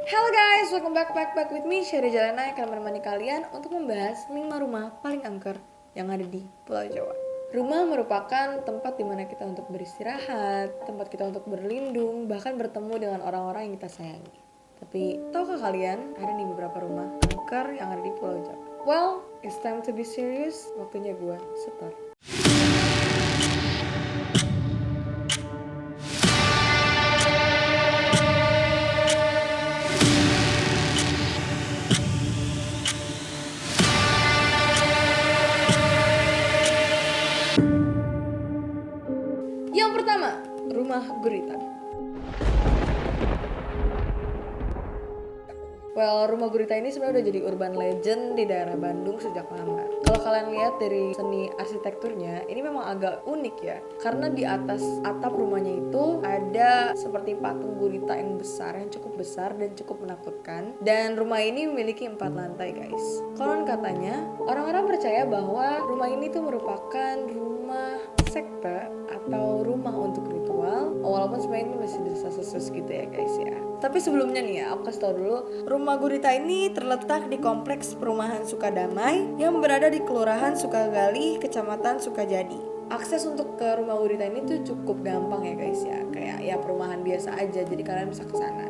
Hello guys, welcome back with me Sherry Jalena yang akan menemani kalian untuk membahas 5 rumah paling angker yang ada di Pulau Jawa. Rumah merupakan tempat dimana kita untuk beristirahat, tempat kita untuk berlindung, bahkan bertemu dengan orang-orang yang kita sayangi. Tapi tahukah kalian ada nih beberapa rumah angker yang ada di Pulau Jawa? Well, it's time to be serious. Waktunya gue start. Yang pertama, rumah gurita. Well, rumah gurita ini sebenarnya udah jadi urban legend di daerah Bandung sejak lama. Kalau kalian lihat dari seni arsitekturnya, ini memang agak unik ya. Karena di atas atap rumahnya itu ada seperti patung gurita yang besar, yang cukup besar dan cukup menakutkan. Dan rumah ini memiliki 4 lantai guys. Konon katanya, orang-orang percaya bahwa rumah ini tuh merupakan rumah sekte atau rumah untuk ritual. Walaupun sebenarnya ini masih desas-desus gitu ya guys ya. Tapi sebelumnya nih ya, aku kasih tau dulu, rumah gurita ini terletak di kompleks perumahan Sukadamai yang berada di Kelurahan Sukagali, Kecamatan Sukajadi. Akses untuk ke rumah gurita ini tuh cukup gampang ya guys ya, kayak ya perumahan biasa aja, jadi kalian bisa ke sana.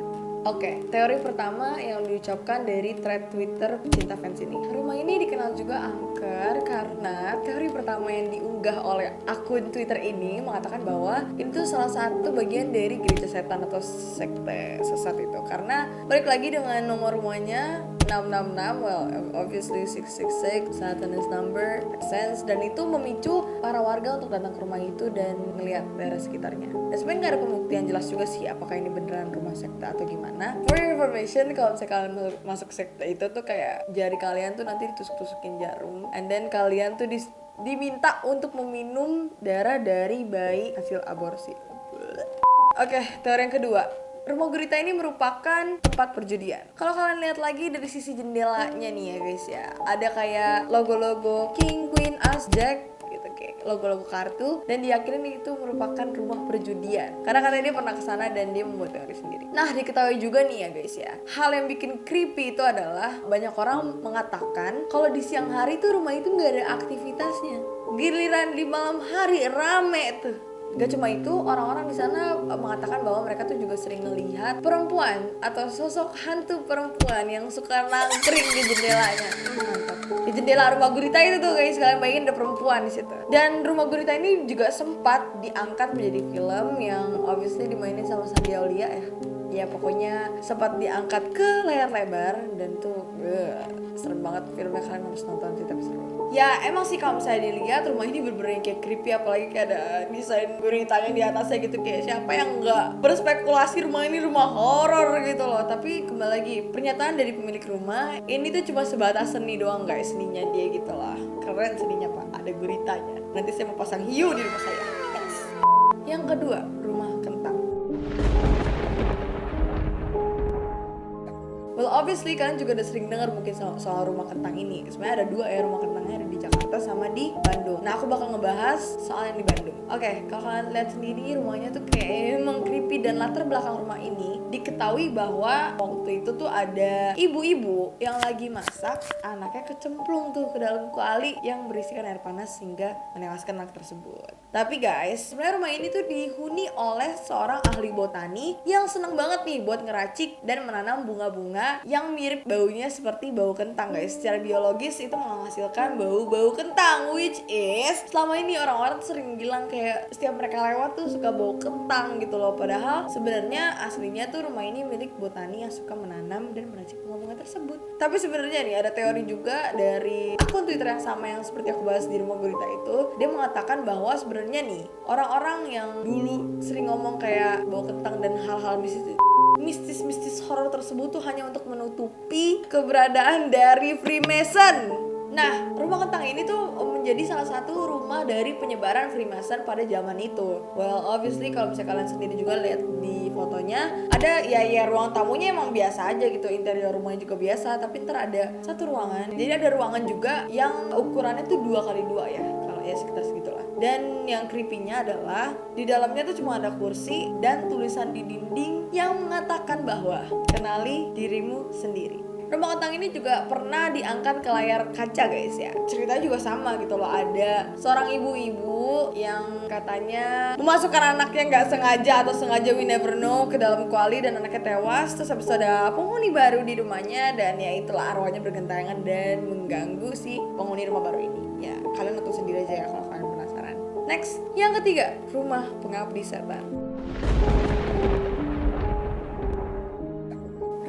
Oke, teori pertama yang diucapkan dari thread Twitter pecinta fans ini. Rumah ini dikenal juga angker karena teori pertama yang diunggah oleh akun Twitter ini mengatakan bahwa itu salah satu bagian dari gereja setan atau sekte sesat itu. Karena balik lagi dengan nomor rumahnya 666, well obviously 666, Satanist number, sense, dan itu memicu para warga untuk datang ke rumah itu dan ngelihat daerah sekitarnya. Dan sebenarnya nggak ada pembuktian jelas juga sih apakah ini beneran rumah sekte atau gimana. For your information, kalau misalnya kalian masuk sekte itu tuh kayak jari kalian tuh nanti ditusuk-tusukin jarum, and then kalian tuh diminta untuk meminum darah dari bayi hasil aborsi. Oke, teori yang kedua. Rumah gurita ini merupakan tempat perjudian. Kalau kalian lihat lagi dari sisi jendelanya nih ya guys ya, ada kayak logo-logo King, Queen, As, Jack gitu, kayak logo-logo kartu, dan diyakini itu merupakan rumah perjudian. Karena katanya dia pernah kesana dan dia membuat teori sendiri. Nah, diketahui juga nih ya guys ya, hal yang bikin creepy itu adalah banyak orang mengatakan kalau di siang hari tuh rumah itu nggak ada aktivitasnya. Giliran di malam hari rame tuh. Gak cuma itu, orang-orang di sana mengatakan bahwa mereka tuh juga sering melihat perempuan atau sosok hantu perempuan yang suka nangkring di jendelanya. Mantap. Di jendela rumah gurita itu tuh guys, kalian bayangin ada perempuan di situ. Dan rumah gurita ini juga sempat diangkat menjadi film yang obviously dimainin sama Sandy Aulia ya. Ya pokoknya sempat diangkat ke layar lebar dan tuh serem banget filmnya, kalian harus nonton sih, tapi seru. Ya emang sih kalau misalnya dilihat rumah ini bener-bener kayak creepy, apalagi kayak ada desain guritanya di atasnya gitu, kayak siapa yang nggak berspekulasi rumah ini rumah horor gitu loh. Tapi kembali lagi, pernyataan dari pemilik rumah ini tuh cuma sebatas seni doang guys, seninya dia gitu lah. Keren seninya pak, ada guritanya. Nanti saya mau pasang hiu di rumah saya. Yes. Yang kedua, rumah kentang. Well obviously kalian juga udah sering dengar mungkin soal rumah kentang ini. Sebenarnya ada 2 ya rumah kentangnya, ada di Jakarta sama di Bandung. Nah aku bakal ngebahas soal yang di Bandung. Oke, kalau kalian lihat sendiri rumahnya tuh kayak emang creepy, dan latar belakang rumah ini diketahui bahwa waktu itu tuh ada ibu-ibu yang lagi masak, anaknya kecemplung tuh ke dalam kuali yang berisikan air panas sehingga menewaskan anak tersebut. Tapi guys, sebenarnya rumah ini tuh dihuni oleh seorang ahli botani yang seneng banget nih buat ngeracik dan menanam bunga-bunga yang mirip baunya seperti bau kentang guys. Secara biologis itu menghasilkan bau-bau kentang, which is selama ini orang-orang tuh sering bilang kayak setiap mereka lewat tuh suka bau kentang gitu loh. Padahal sebenarnya aslinya tuh rumah ini milik botani yang suka menanam dan meracik bunga-bunga tersebut. Tapi sebenarnya nih ada teori juga dari akun Twitter yang sama yang seperti aku bahas di rumah gurita itu. Dia mengatakan bahwa sebenarnya nih orang-orang yang dulu sering ngomong kayak bau kentang dan hal-hal mistis horor tersebut tuh hanya untuk menutupi keberadaan dari Freemason. Nah, rumah kentang ini tuh menjadi salah satu rumah dari penyebaran Freemason pada zaman itu. Well, obviously kalau misalnya kalian sendiri juga lihat di fotonya, ada ya ruang tamunya emang biasa aja gitu, interior rumahnya juga biasa, tapi ntar ada satu ruangan. Jadi ada ruangan juga yang ukurannya tuh 2x2 ya. lah ya, sekitar segitulah. Dan yang creepy-nya adalah di dalamnya tuh cuma ada kursi dan tulisan di dinding yang mengatakan bahwa kenali dirimu sendiri. Rumah Kentang ini juga pernah diangkat ke layar kaca guys ya. Ceritanya juga sama gitu loh, ada seorang ibu-ibu yang katanya memasukkan anaknya nggak sengaja atau sengaja, we never know, ke dalam kuali dan anaknya tewas. Terus habis itu ada penghuni baru di rumahnya dan ya itulah arwahnya bergentayangan dan mengganggu si penghuni rumah baru ini. Ya kalian nonton sendiri aja ya kalau kalian penasaran. Next, yang ketiga, rumah pengabdi setan.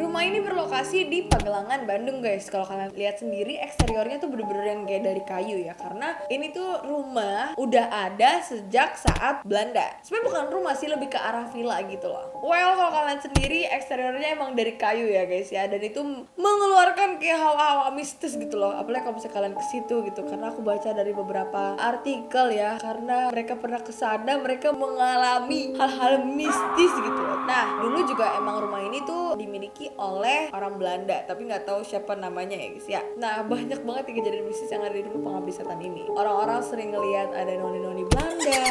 Rumah ini berlokasi di Pagelangan, Bandung guys. Kalau kalian lihat sendiri eksteriornya tuh bener-bener yang kayak dari kayu ya. Karena ini tuh rumah udah ada sejak saat Belanda. Sebenarnya bukan rumah sih, lebih ke arah villa gitu loh. Well, kalau kalian sendiri eksteriornya emang dari kayu ya guys ya. Dan itu mengeluarkan kayak hawa-hawa mistis gitu loh. Apalagi kalau misalnya kalian ke situ gitu. Karena aku baca dari beberapa artikel ya. Karena mereka pernah kesana, mereka mengalami hal-hal mistis gitu loh. Nah, dulu juga emang rumah ini tuh dimiliki oleh orang Belanda, tapi nggak tahu siapa namanya ya guys ya. Nah, banyak banget kejadian mistis yang ada di rumah pengabdi setan ini. Orang-orang sering ngelihat ada noni-noni Belanda,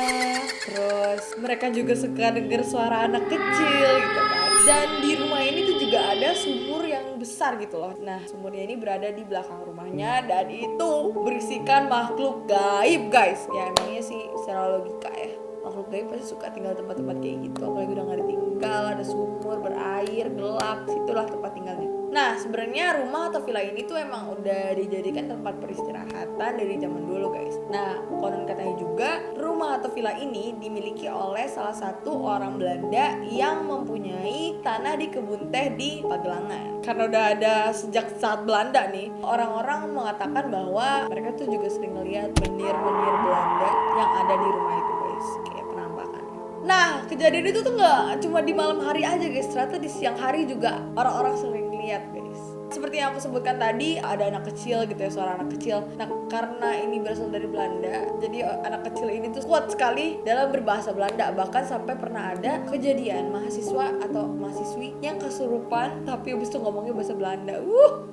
terus mereka juga suka denger suara anak kecil gitu kan. Dan di rumah ini tuh juga ada sumur yang besar gitu loh. Nah, sumurnya ini berada di belakang rumahnya dan itu berisikan makhluk gaib guys. Ya emangnya sih secara logika ya, makhluk gaib pasti suka tinggal tempat-tempat kayak gitu, apalagi udah gak ditinggal, ada sumur berair, gelap, situlah tempat tinggalnya. Nah, sebenarnya rumah atau villa ini tuh emang udah dijadikan tempat peristirahatan dari zaman dulu guys. Nah, konon katanya juga rumah atau villa ini dimiliki oleh salah satu orang Belanda yang mempunyai tanah di kebun teh di Pagelangan. Karena udah ada sejak saat Belanda nih, orang-orang mengatakan bahwa mereka tuh juga sering ngeliat benir-benir Belanda yang ada di rumah itu guys, kayak penampakan. Nah, kejadian itu tuh nggak cuma di malam hari aja guys, ternyata di siang hari juga orang-orang sering lihat guys. Seperti yang aku sebutkan tadi, ada anak kecil gitu ya, suara anak kecil. Nah, karena ini berasal dari Belanda, jadi anak kecil ini tuh kuat sekali dalam berbahasa Belanda. Bahkan sampai pernah ada kejadian mahasiswa atau mahasiswi yang kesurupan tapi habis itu ngomongnya bahasa Belanda.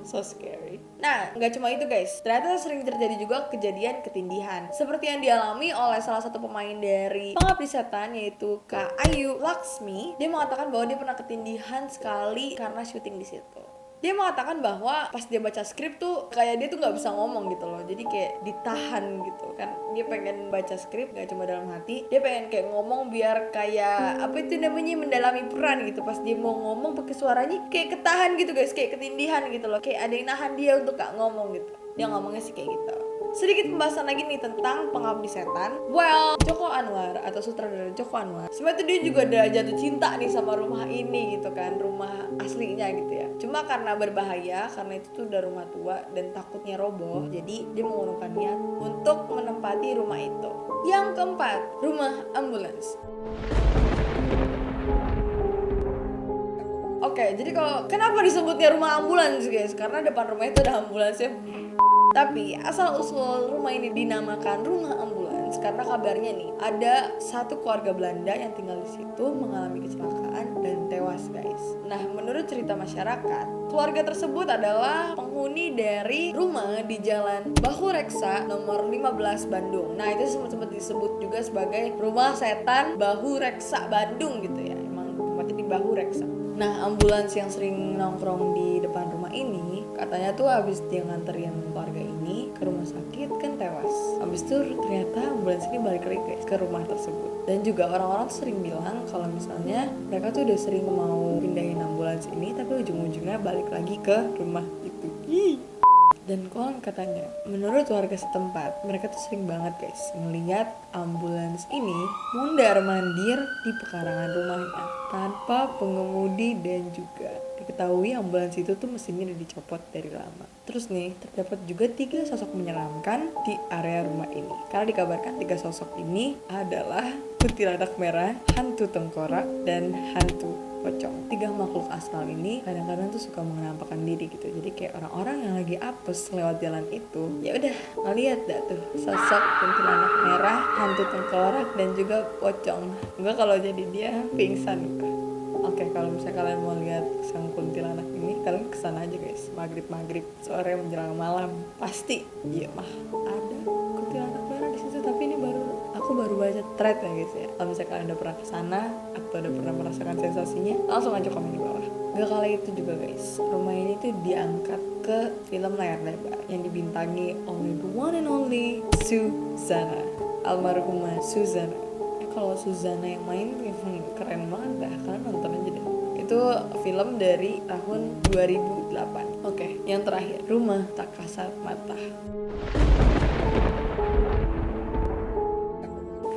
So scary. Nah, nggak cuma itu guys, ternyata sering terjadi juga kejadian ketindihan seperti yang dialami oleh salah satu pemain dari Pengabdi Setan, yaitu Kak Ayu Laksmi. Dia mengatakan bahwa dia pernah ketindihan sekali karena syuting di situ. Dia mengatakan bahwa pas dia baca skrip tuh kayak dia tuh nggak bisa ngomong gitu loh, jadi kayak ditahan gitu kan. Dia pengen baca skrip nggak cuma dalam hati, dia pengen kayak ngomong biar kayak apa itu namanya, mendalami peran gitu. Pas dia mau ngomong pakai suaranya kayak ketahan gitu guys, kayak ketindihan gitu loh, kayak ada yang nahan dia untuk gak ngomong gitu. Dia ngomongnya sih kayak gitu. Sedikit pembahasan lagi nih tentang Pengabdi Setan. Well, Joko Anwar atau sutradara Joko Anwar, sebenarnya tuh dia juga udah jatuh cinta nih sama rumah ini gitu kan, rumah aslinya gitu ya. Cuma karena berbahaya, karena itu tuh udah rumah tua dan takutnya roboh, jadi dia mengurungkan niat untuk menempati rumah itu. Yang keempat, rumah ambulans. Oke, jadi kalau kenapa disebutnya rumah ambulans guys? Karena depan rumah itu ada ambulansnya. Tapi asal usul rumah ini dinamakan rumah ambulans karena kabarnya nih ada satu keluarga Belanda yang tinggal di situ mengalami kecelakaan dan tewas guys. Nah, menurut cerita masyarakat, keluarga tersebut adalah penghuni dari rumah di Jalan Bahu Reksa nomor 15 Bandung. Nah, itu sempat disebut juga sebagai Rumah Setan Bahu Reksa Bandung gitu ya. Emang tempatnya di Bahu Reksa. Nah, ambulans yang sering nongkrong di depan rumah ini katanya tuh habis dia nganterin keluarga ini ke rumah sakit kan tewas. Habis itu ternyata ambulans ini balik lagi guys ke rumah tersebut. Dan juga orang-orang tuh sering bilang kalau misalnya mereka tuh udah sering mau pindahin ambulans ini tapi ujung-ujungnya balik lagi ke rumah itu. Dan konon katanya, menurut warga setempat, mereka tuh sering banget guys ngelihat ambulans ini mondar-mandir di pekarangan rumahnya tanpa pengemudi, dan juga diketahui ambulans itu tuh mesinnya udah dicopot dari lama. Terus nih, terdapat juga 3 sosok menyeramkan di area rumah ini. Karena dikabarkan 3 sosok ini adalah kuntilanak merah, hantu tengkorak, dan hantu pocong. 3 makhluk astral ini kadang-kadang tuh suka menampakkan diri gitu. Jadi kayak orang-orang yang lagi apes lewat jalan itu, ya udah ngeliat dah tuh sosok kuntilanak merah, hantu tengkorak, dan juga pocong. Enggak, kalau jadi dia pingsan. Oke, kalau misalnya kalian mau lihat sang kuntilanak ini, kalian kesana aja guys, maghrib sore menjelang malam, pasti iya mah ada kuntilanak merah di situ. baru baca thread ya guys ya. Kalau misalnya kalian udah pernah kesana atau udah pernah merasakan sensasinya, langsung aja komen di bawah. Gak kalah itu juga guys, Rumah Ini tuh diangkat ke film layar lebar yang dibintangi oleh the one and only Suzanna, almarhumah Suzanna. Kalau Suzanna yang main keren banget dah, kalian nonton aja deh. Itu film dari tahun 2008. Oke, yang terakhir, Rumah Tak Kasat Mata.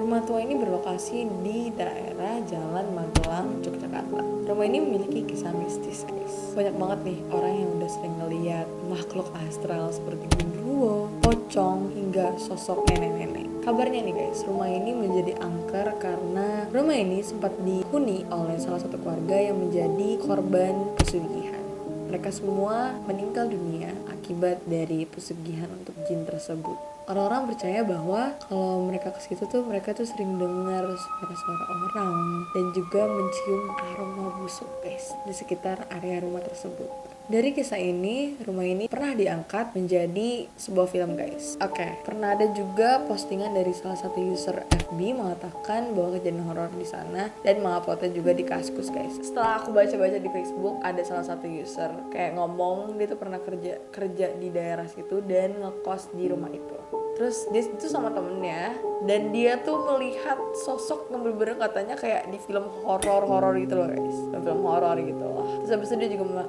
Rumah tua ini berlokasi di daerah Jalan Magelang, Yogyakarta. Rumah ini memiliki kisah mistis guys. Banyak banget nih orang yang udah sering ngeliat makhluk astral seperti genderuwo, pocong, hingga sosok nenek-nenek. Kabarnya nih guys, rumah ini menjadi angker karena rumah ini sempat dihuni oleh salah satu keluarga yang menjadi korban pesugihan. Mereka semua meninggal dunia akibat dari pesugihan untuk jin tersebut. Orang-orang percaya bahwa kalau mereka ke situ tuh mereka tuh sering dengar suara-suara orang dan juga mencium aroma busuk guys di sekitar area rumah tersebut. Dari kisah ini, rumah ini pernah diangkat menjadi sebuah film guys. Oke, pernah ada juga postingan dari salah satu user FB mengatakan bahwa kejadian horor di sana dan menguploadnya juga di Kaskus guys. Setelah aku baca-baca di Facebook, ada salah satu user kayak ngomong dia tuh pernah kerja di daerah situ dan ngekos di rumah itu. Terus dia itu sama temennya dan dia tuh melihat sosok yang bener-bener katanya kayak di film horor gitu loh guys, film horor gitu loh. Terus habis itu dia juga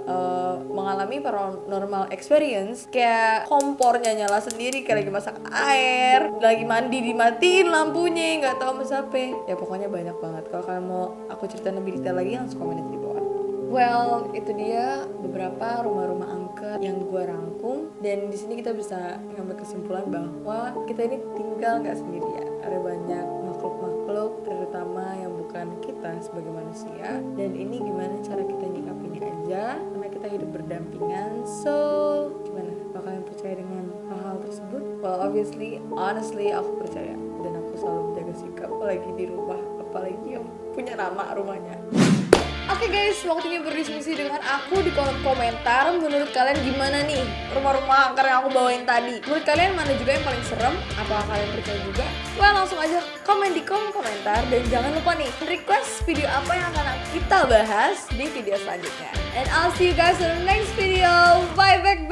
mengalami paranormal experience, kayak kompornya nyala sendiri kayak lagi masak air, lagi mandi dimatiin lampunya, nggak tahu masak apa. Ya pokoknya banyak banget. Kalau kalian mau aku ceritain lebih detail lagi langsung komen aja di bawah. Well, itu dia beberapa rumah-rumah angker yang gue rangkum, dan di sini kita bisa mengambil kesimpulan bahwa kita ini tinggal nggak sendirian. Ada banyak makhluk-makhluk, terutama yang bukan kita sebagai manusia. Dan ini gimana cara kita nyikapinya aja, karena kita hidup berdampingan. So, gimana? Apakah kalian percaya dengan hal-hal tersebut? Well, honestly, aku percaya. Dan aku selalu menjaga sikap, apalagi di rumah, apalagi yang punya nama rumahnya. Oke guys, waktunya berdiskusi dengan aku di kolom komentar. Menurut kalian gimana nih rumah-rumah angker yang aku bawain tadi? Menurut kalian mana juga yang paling serem? Apakah kalian percaya juga? Well, langsung aja komen di kolom komentar. Dan jangan lupa nih, request video apa yang akan kita bahas di video selanjutnya. And I'll see you guys in the next video. Bye, back.